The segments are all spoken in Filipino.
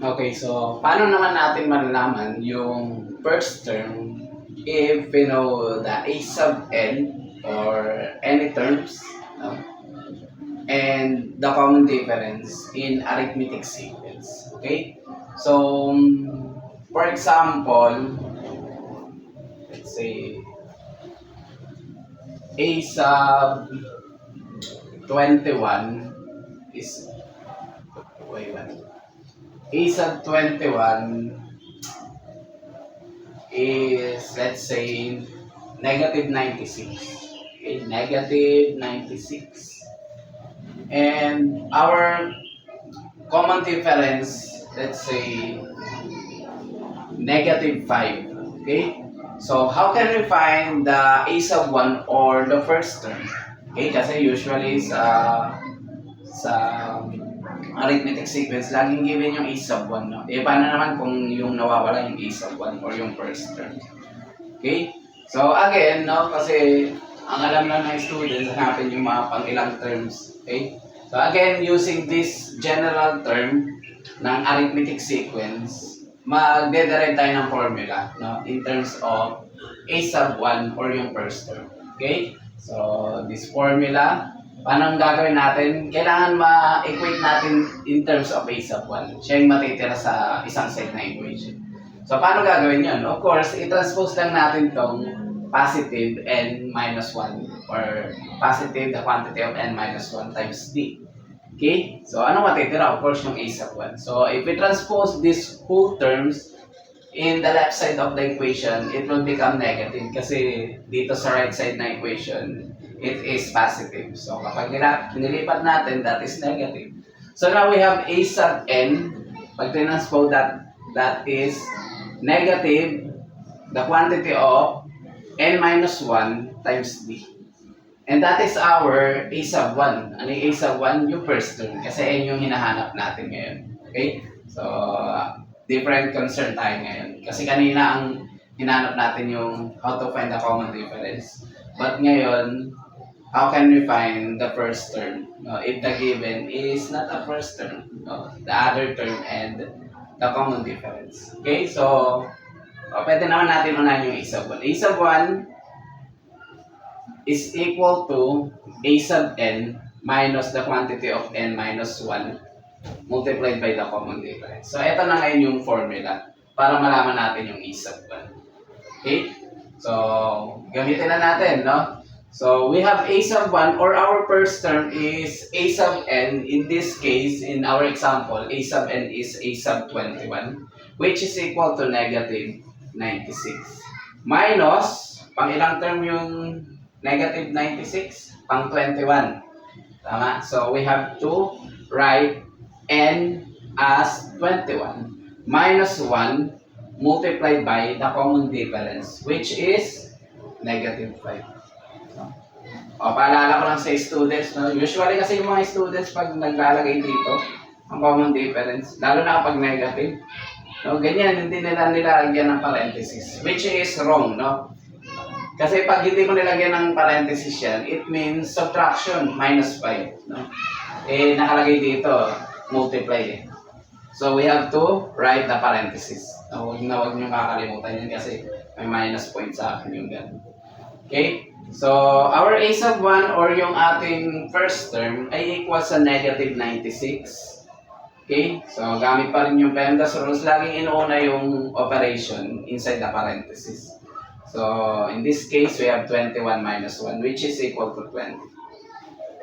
Okay, so paano naman natin malalaman yung first term if we know the a sub n or any terms, no? And the common difference in arithmetic sequence. Okay? So, for example, let's say a sub 21 is, wait, what? A sub 21 is, let's say, negative 96. Okay, negative 96. And our common difference, let's say, negative 5. Okay? So, how can we find the a sub 1 or the first term? Okay, kasi usually sa arithmetic sequence, laging given yung a sub 1, no? Eh, paano naman kung yung nawawala yung a sub 1 or yung first term? Okay? So, again, no, kasi ang alam lang ng students, hanapin yung mga pang-ilang terms. Okay? So, again, using this general term ng arithmetic sequence, magde-derive tayo ng formula, no, in terms of a sub 1 or yung first term. Okay? So, this formula, paano ang gagawin natin? Kailangan ma-equate natin in terms of a sub 1. Siya yung matitira sa isang set na equation. So, paano gagawin yun? Of course, i-transpose lang natin tong positive n minus 1 or positive the quantity of n minus 1 times d. Okay? So, ano matitira? Of course, yung a sub 1. So, if we transpose these whole terms in the left side of the equation, it will become negative kasi dito sa right side na equation, it is positive. So, kapag nilipat natin, that is negative. So, now we have a sub n. Pag transpose that is negative the quantity of n minus 1 times d. And that is our a sub 1. Ano yung a sub 1? Yung first term. Kasi yan yung hinahanap natin ngayon. Okay? So, different concern tayo ngayon. Kasi kanina ang hinahanap natin yung how to find the common difference. But ngayon, how can we find the first term? If the given is not a first term, the other term and the common difference. Okay? So, pwede naman natin unahin yung a sub 1. A sub 1 is equal to a sub n minus the quantity of n minus 1 multiplied by the common difference. So, ito na ngayon yung formula para malaman natin yung a sub 1. Okay? So, gamitin na natin, no? So, we have a sub 1 or our first term is a sub n. In this case, in our example, a sub n is a sub 21, which is equal to negative 96. Minus, pang ilang term yung negative 96? Pang 21. Tama? So, we have to write n as 21 minus 1 multiplied by the common difference, which is negative 5. Paalala ko lang sa students, no? Usually kasi yung mga students pag naglalagay dito, ang common difference, lalo na kapag negative, no? Ganyan, hindi nila nilalagyan ng parenthesis, which is wrong, no? Kasi pag hindi mo nilagyan ng parenthesis yan, it means subtraction, minus 5. No? Eh, nakalagay dito, multiply eh. So, we have to write the parenthesis. Huwag nyo makakalimutan yan kasi may minus point sa akin yung ganun. Okay? So, our a sub 1 or yung ating first term ay equal sa negative 96. Okay? So, gamit pa rin yung PEMDAS rules. Laging inuuna yung operation inside the parenthesis. So, in this case, we have 21 minus 1, which is equal to 20.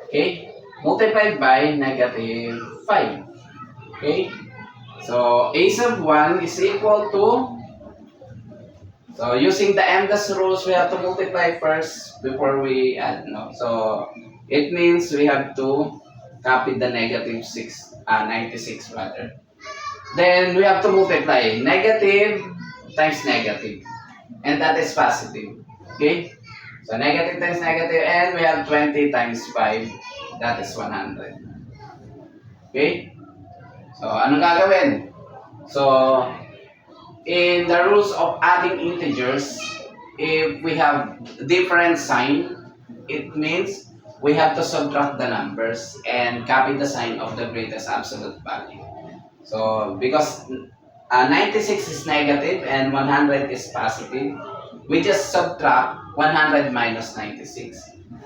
Okay? Multiplied by negative 5. Okay? So, a sub 1 is equal to, so using the MDAS rules, we have to multiply first before we add. No? So, it means we have to copy the negative 96 rather. Then, we have to multiply negative times negative. And that is positive. Okay? So, negative times negative, and we have 20 times 5. That is 100. Okay? So, anong gagawin? So, in the rules of adding integers, if we have different sign, it means we have to subtract the numbers and copy the sign of the greatest absolute value. So, because 96 is negative and 100 is positive, we just subtract 100 minus 96.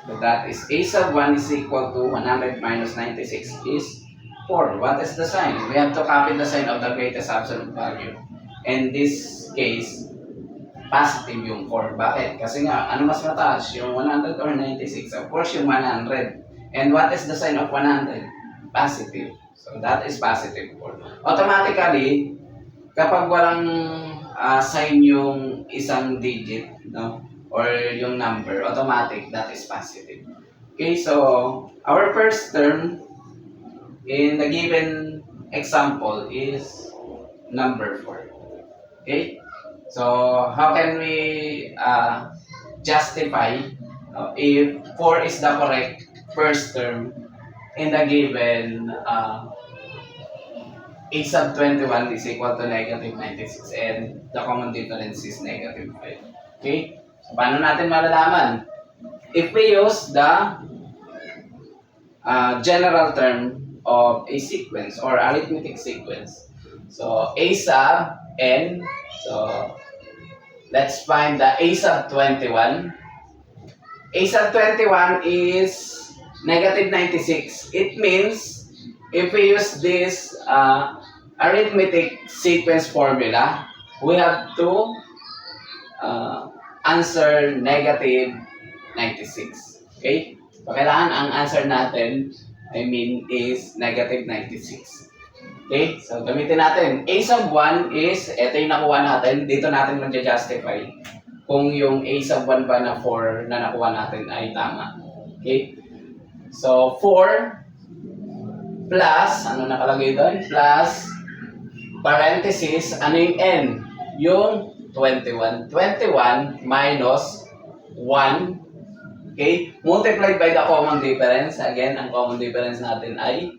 So that is a sub 1 is equal to 100 minus 96 is 4. What is the sign? We have to copy the sign of the greatest absolute value. In this case, positive yung 4. Bakit? Kasi nga, ano mas mataas? Yung 100 or 96? Of course, yung 100. And what is the sign of 100? Positive. So, that is positive 4. Automatically, kapag walang sign yung isang digit, no? Or yung number, automatic, that is positive. Okay, so, our first term in the given example is number 4. Okay? So, how can we justify if 4 is the correct first term in the given a sub 21 is equal to negative 96 and the common difference is negative 5. Okay? So, paano natin malalaman? If we use the general term of a sequence or arithmetic sequence. So, a sub n. So, let's find the a sub 21. A sub 21 is negative 96. It means if we use this arithmetic sequence formula, we have to answer negative 96. Okay? So, kailangan ang answer natin, is negative 96. Okay? So, gamitin natin. A sub 1 is, ito yung nakuha natin. Dito natin mag-justify kung yung A sub 1 ba na 4 na nakuha natin ay tama. Okay? So, 4 plus, ano nakalagay doon? Plus, parenthesis, ano yung n? Yung 21. 21 minus 1. Okay? Multiplied by the common difference. Again, ang common difference natin ay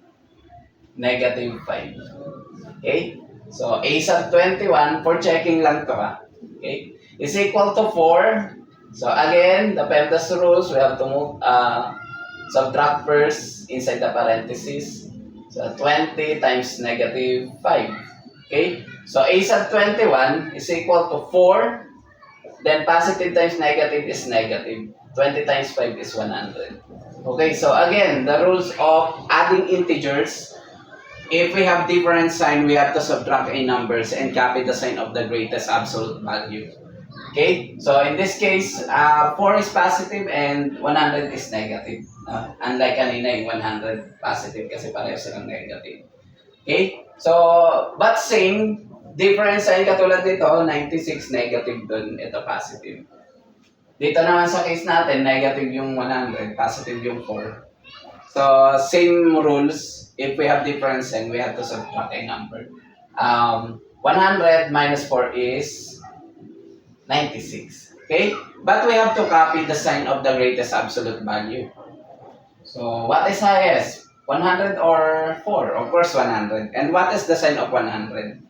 negative 5. Okay? So, a sub 21, for checking lang to ha. Okay? Is equal to 4. So, again, the PEMDAS rules, we have to move, subtract first inside the parenthesis. So, 20 times negative 5. Okay? So, a sub 21 is equal to 4. Then, positive times negative is negative. 20 times 5 is 100. Okay, so again, the rules of adding integers, if we have different sign, we have to subtract a numbers and copy the sign of the greatest absolute value. Okay, so in this case, 4 is positive and 100 is negative. Unlike kanina, yung 100 positive kasi pareho silang negative. Okay, so, but same, different sign katulad dito, 96 negative dun, ito positive. Dito naman sa case natin, negative yung 100, positive yung 4. So, same rules. If we have difference and we have to subtract a number. 100 minus 4 is 96. Okay? But we have to copy the sign of the greatest absolute value. So, what is highest? 100 or 4? Of course, 100. And what is the sign of 100?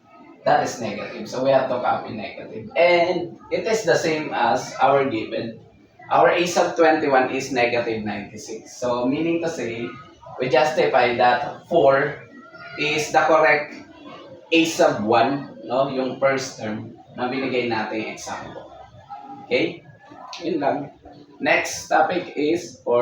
That is negative. So, we have to copy negative. And it is the same as our given. Our a sub 21 is negative 96. So, meaning to say, we justify that 4 is the correct a sub 1, no? Yung first term na binigay natin example. Okay? Yun lang. Next topic is, or